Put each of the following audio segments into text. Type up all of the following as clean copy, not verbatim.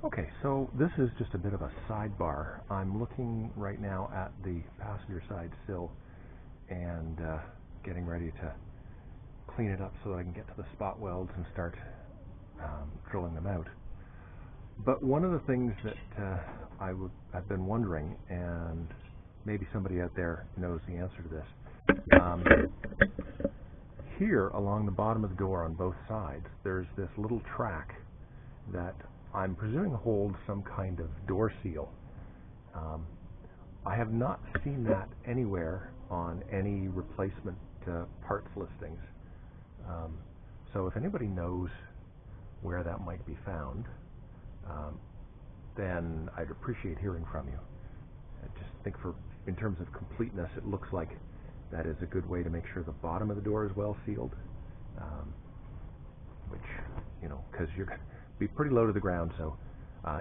Okay, so this is just a bit of a sidebar. I'm looking right now at the passenger side sill and getting ready to clean it up so that I can get to the spot welds and start drilling them out. But one of the things that I've been wondering, and maybe somebody out there knows the answer to this, here along the bottom of the door on both sides, there's this little track that I'm presuming holds some kind of door seal. I have not seen that anywhere on any replacement parts listings. So if anybody knows where that might be found, then I'd appreciate hearing from you. I just think in terms of completeness, it looks like that is a good way to make sure the bottom of the door is well sealed, which, because you're going to be pretty low to the ground, so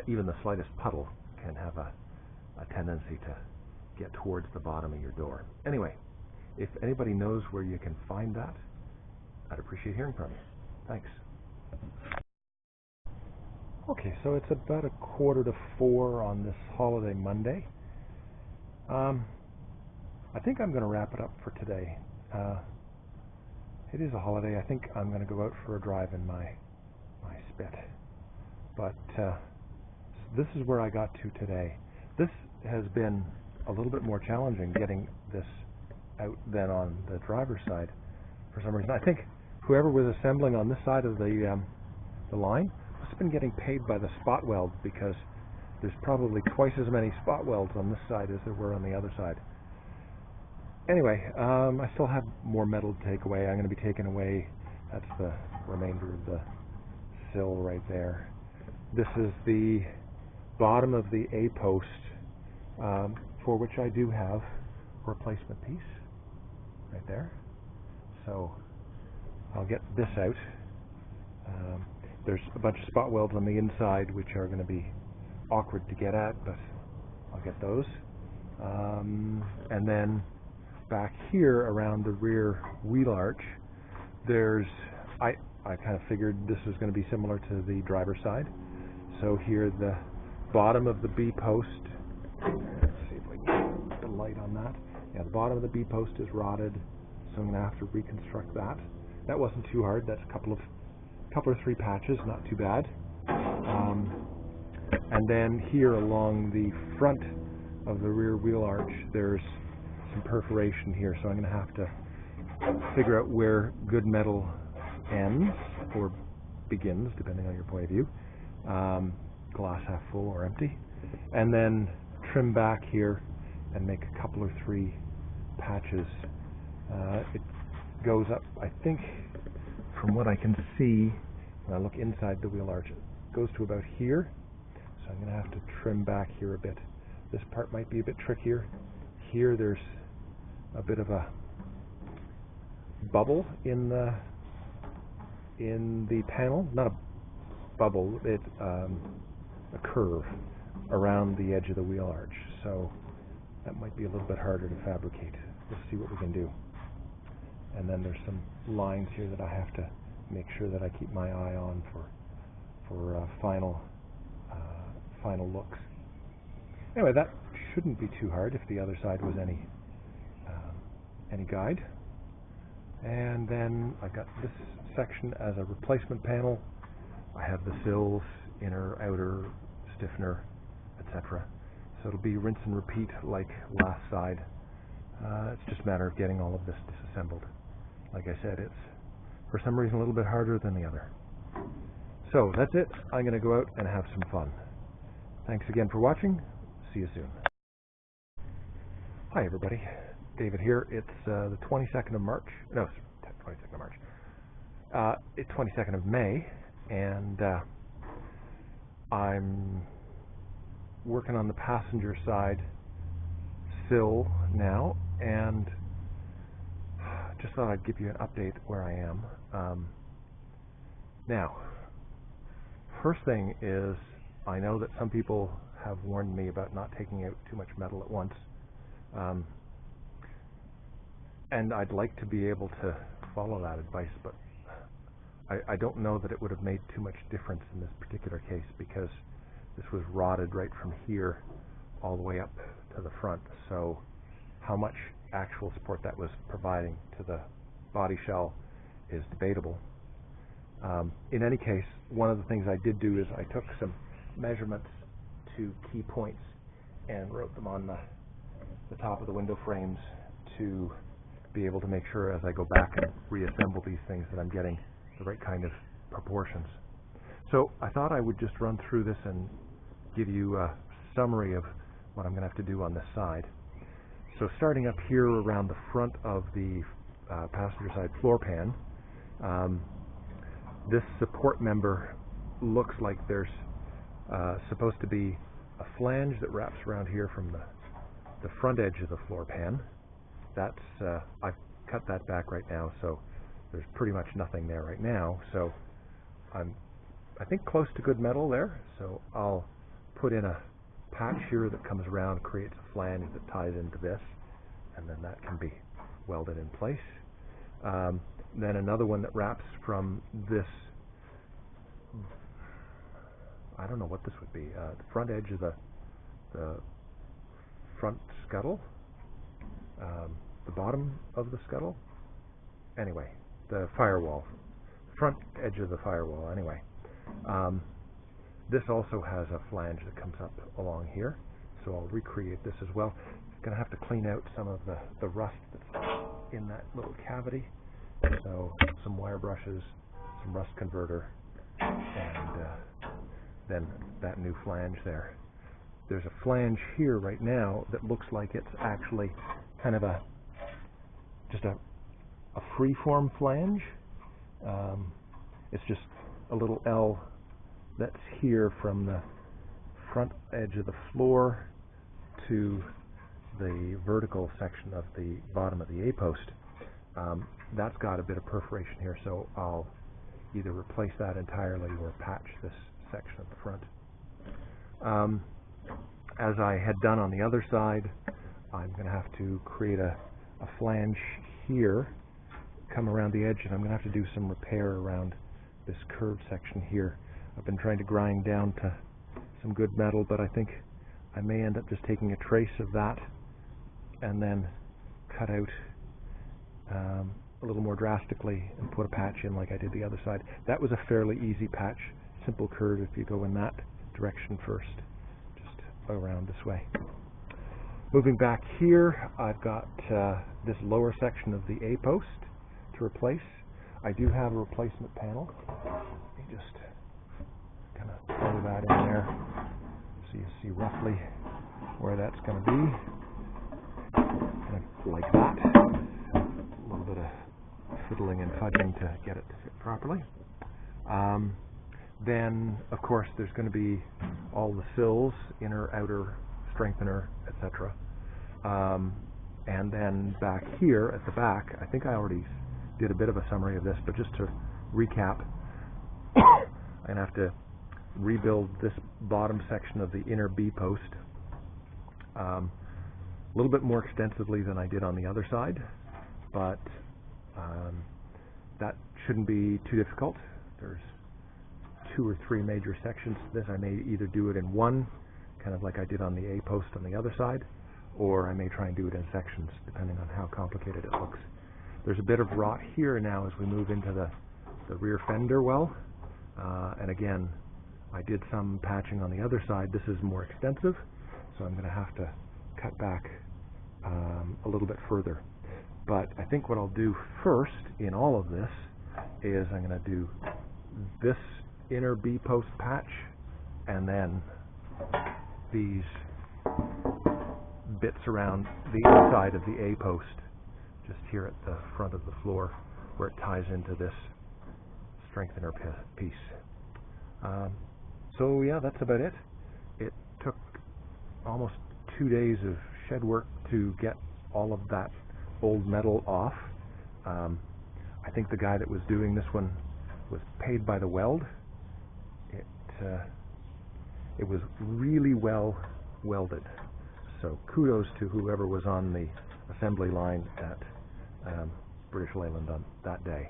even the slightest puddle can have a tendency to get towards the bottom of your door. Anyway, if anybody knows where you can find that, I'd appreciate hearing from you. Thanks. Okay, so it's about 3:45 on this holiday Monday. I think I'm going to wrap it up for today. It is a holiday. I think I'm going to go out for a drive in my Spit. But this is where I got to today. This has been a little bit more challenging getting this out than on the driver's side for some reason. I think whoever was assembling on this side of the line must have been getting paid by the spot weld, because there's probably twice as many spot welds on this side as there were on the other side. Anyway, I still have more metal to take away. I'm going to be taking away, that's the remainder of the sill right there. This is the bottom of the A-post, for which I do have a replacement piece right there. So I'll get this out. There's a bunch of spot welds on the inside which are going to be awkward to get at, but I'll get those. And then back here around the rear wheel arch, I kind of figured this was going to be similar to the driver's side. So here the bottom of the B-post, let's see if I can get the light on that. Yeah, the bottom of the B-post is rotted, so I'm going to have to reconstruct that. That wasn't too hard. That's a couple or three patches, not too bad. And then here along the front of the rear wheel arch, there's some perforation here, so I'm going to have to figure out where good metal ends or begins, depending on your point of view, glass half full or empty, and then trim back here and make a couple or three patches. It goes up, I think, from what I can see when I look inside the wheel arch, it goes to about here, so I'm going to have to trim back here a bit. This part might be a bit trickier. Here there's a bit of a bubble in the panel, not a bubble, it's a curve around the edge of the wheel arch, so that might be a little bit harder to fabricate. We'll see what we can do. And then there's some lines here that I have to make sure that I keep my eye on for final looks. Anyway, that shouldn't be too hard if the other side was any guide. And then I've got this section as a replacement panel. I have the sills, inner, outer, stiffener, etc. So it'll be rinse and repeat like last side. It's just a matter of getting all of this disassembled. Like I said, it's for some reason a little bit harder than the other. So that's it. I'm going to go out and have some fun. Thanks again for watching. See you soon. Hi everybody. David here. It's the 22nd of March. No, 22nd of March. It's 22nd of May, and I'm working on the passenger side sill now, and just thought I'd give you an update where I am. Now, first thing is, I know that some people have warned me about not taking out too much metal at once, and I'd like to be able to follow that advice, but I don't know that it would have made too much difference in this particular case, because this was rotted right from here all the way up to the front. So how much actual support that was providing to the body shell is debatable. In any case, one of the things I did do is I took some measurements to key points and wrote them on the top of the window frames to be able to make sure as I go back and reassemble these things that I'm getting the right kind of proportions. So I thought I would just run through this and give you a summary of what I'm going to have to do on this side. So starting up here around the front of the passenger side floor pan, this support member looks like there's supposed to be a flange that wraps around here from the front edge of the floor pan. That's I've cut that back right now, so there's pretty much nothing there right now. So I think close to good metal there. So I'll put in a patch here that comes around, creates a flange that ties into this, and then that can be welded in place. Then another one that wraps from this, I don't know what this would be, the front edge of the front scuttle, the bottom of the scuttle, anyway, the firewall, front edge of the firewall, anyway. This also has a flange that comes up along here, so I'll recreate this as well. I'm going to have to clean out some of the rust that's in that little cavity, so some wire brushes, some rust converter, and then that new flange there. There's a flange here right now that looks like it's actually kind of just a free-form flange. It's just a little L that's here from the front edge of the floor to the vertical section of the bottom of the A-post. That's got a bit of perforation here, so I'll either replace that entirely or patch this section at the front. As I had done on the other side, I'm going to have to create a flange here, come around the edge, and I'm going to have to do some repair around this curved section here. I've been trying to grind down to some good metal, but I think I may end up just taking a trace of that and then cut out a little more drastically and put a patch in like I did the other side. That was a fairly easy patch, simple curve if you go in that direction first, just around this way. Moving back here, I've got this lower section of the A-post to replace. I do have a replacement panel. Let me just kind of throw that in there so you see roughly where that's going to be. Kind of like that. A little bit of fiddling and fudging to get it to fit properly. Then, of course, there's going to be all the sills, inner, outer, strengthener, etc. And then back here at the back, I think I already did a bit of a summary of this, but just to recap, I'm going to have to rebuild this bottom section of the inner B-post a little bit more extensively than I did on the other side, but that shouldn't be too difficult. There's 2 or 3 major sections to this. I may either do it in one, kind of like I did on the A-post on the other side, or I may try and do it in sections, depending on how complicated it looks. There's a bit of rot here now as we move into the rear fender well, and again, I did some patching on the other side. This is more extensive, so I'm going to have to cut back a little bit further. But I think what I'll do first in all of this is I'm going to do this inner B-post patch, and then these bits around the inside of the A-post, just here at the front of the floor where it ties into this strengthener piece. So yeah, that's about it. It took almost 2 days of shed work to get all of that old metal off. I think the guy that was doing this one was paid by the weld. It was really well welded. So kudos to whoever was on the assembly line at British Leyland on that day.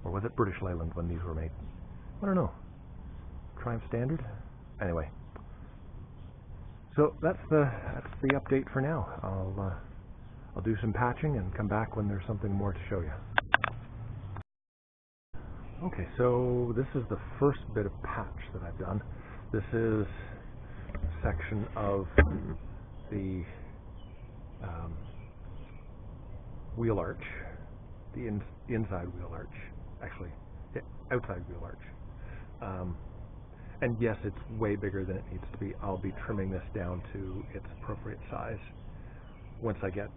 Or was it British Leyland when these were made? I don't know. Triumph Standard? Anyway, So that's the update for now. I'll do some patching and come back when there's something more to show you. Okay, so this is the first bit of patch that I've done. This is a section of the wheel arch, the inside wheel arch, actually, the outside wheel arch. And yes, it's way bigger than it needs to be. I'll be trimming this down to its appropriate size once I get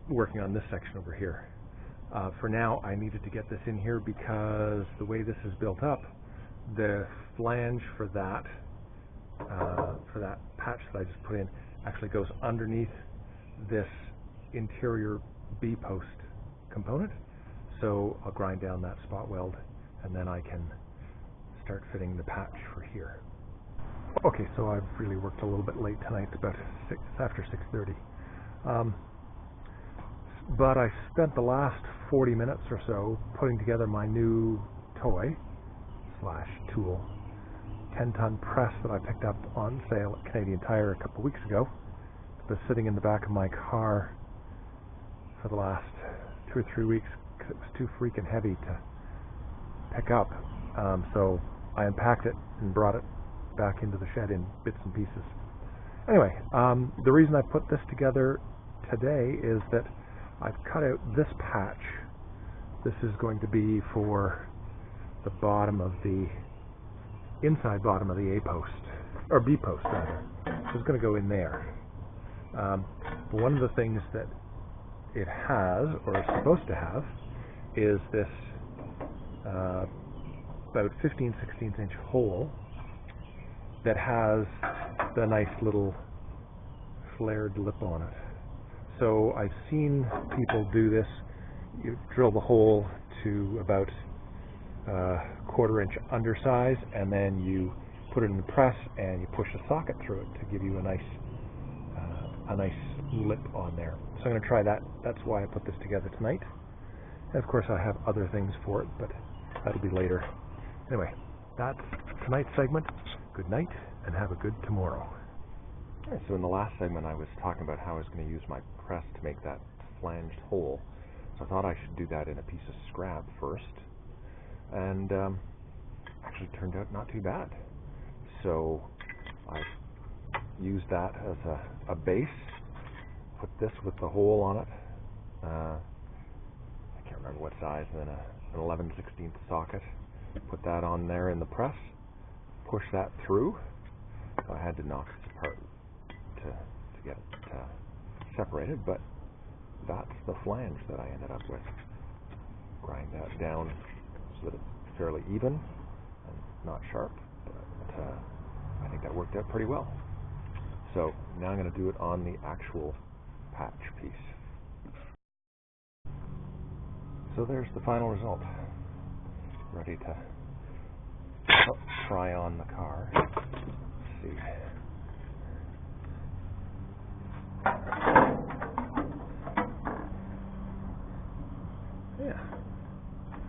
working on this section over here. For now, I needed to get this in here because the way this is built up, the flange for that patch that I just put in actually goes underneath this interior B-post component. So I'll grind down that spot weld and then I can start fitting the patch for here. Okay, so I've really worked a little bit late tonight, about after 6:30. But I spent the last 40 minutes or so putting together my new toy / tool 10-ton press that I picked up on sale at Canadian Tire a couple weeks ago. It's been sitting in the back of my car for the last 2 or 3 weeks because it was too freaking heavy to pick up. So I unpacked it and brought it back into the shed in bits and pieces. Anyway, the reason I put this together today is that I've cut out this patch. This is going to be for the bottom of the inside bottom of the A-post, or B-post rather. So it's going to go in there. One of the things that it has, or is supposed to have, is this about 15/16 inch hole that has the nice little flared lip on it. So I've seen people do this. You drill the hole to about 1/4 inch undersize, and then you put it in the press and you push a socket through it to give you a nice lip on there. So I'm going to try that. That's why I put this together tonight. And of course I have other things for it, but that'll be later. Anyway, that's tonight's segment. Good night and have a good tomorrow. Alright, so in the last segment I was talking about how I was going to use my press to make that flanged hole. So I thought I should do that in a piece of scrap first. And actually turned out not too bad. So I used that as a base. Put this with the hole on it. I can't remember what size, and then an 11/16 socket. Put that on there in the press. Push that through. So I had to knock this apart to get it separated, but that's the flange that I ended up with. Grind that down so that it's fairly even and not sharp, but I think that worked out pretty well. So now I'm going to do it on the actual patch piece. So there's the final result. Ready to try on the car. Let's see. Yeah,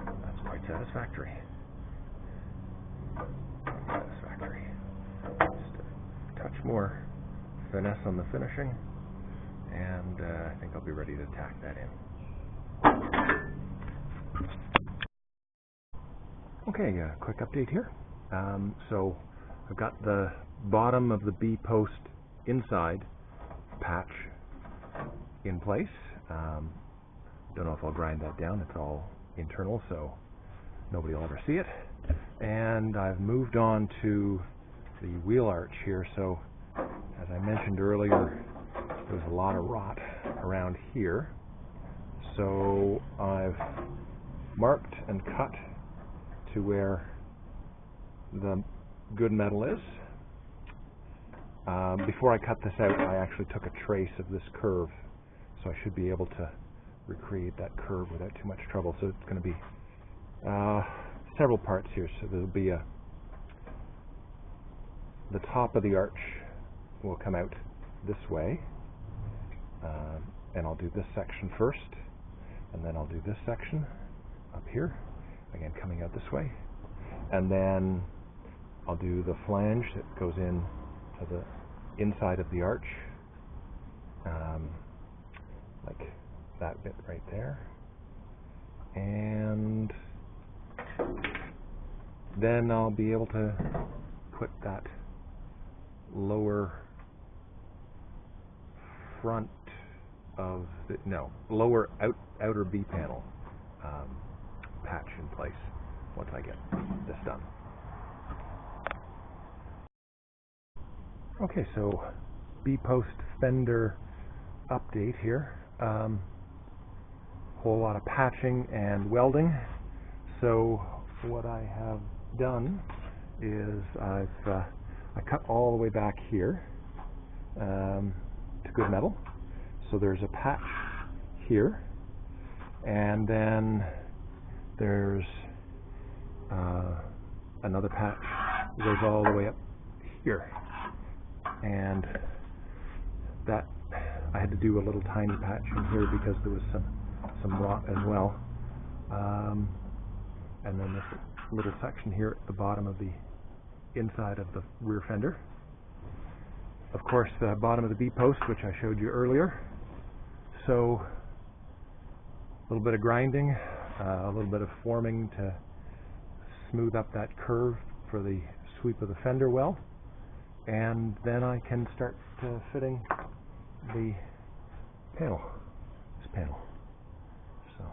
that's quite satisfactory. Just a touch more finesse on the finishing, and I think I'll be ready to tack that in. Okay, quick update here. So I've got the bottom of the B-post inside patch in place. Don't know if I'll grind that down. It's all internal, so nobody will ever see it. And I've moved on to the wheel arch here. So as I mentioned earlier, there's a lot of rot around here. So I've marked and cut to where the good metal is. Before I cut this out, I actually took a trace of this curve, so I should be able to recreate that curve without too much trouble. So it's going to be several parts here. So there'll be the top of the arch will come out this way, and I'll do this section first, and then I'll do this section up here, again coming out this way, and then I'll do the flange that goes in of the inside of the arch, like that bit right there, and then I'll be able to put that lower front of the, lower outer B panel patch in place once I get this done. Okay, so B-post fender update here. Whole lot of patching and welding. So what I have done is I cut all the way back here to good metal. So there's a patch here, and then there's another patch that goes all the way up here, and that I had to do a little tiny patch in here because there was some rot as well, and then this little section here at the bottom of the inside of the rear fender. Of course, the bottom of the B-post, which I showed you earlier. So a little bit of grinding, a little bit of forming to smooth up that curve for the sweep of the fender well, and then I can start fitting the panel, this panel. So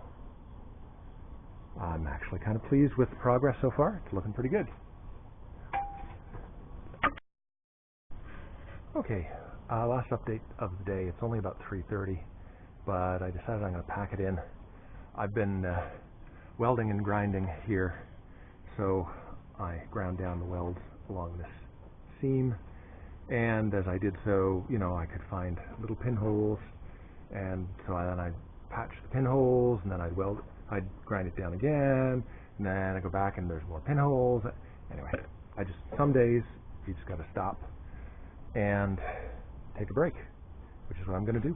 I'm actually kind of pleased with the progress so far. It's looking pretty good. Okay, last update of the day. It's only about 3:30, but I decided I'm going to pack it in. I've been welding and grinding here, so I ground down the welds along this seam, and as I did so, I could find little pinholes, and so then I'd patch the pinholes, and then I'd grind it down again, and then I go back and there's more pinholes. Anyway, some days you just got to stop and take a break, which is what I'm going to do.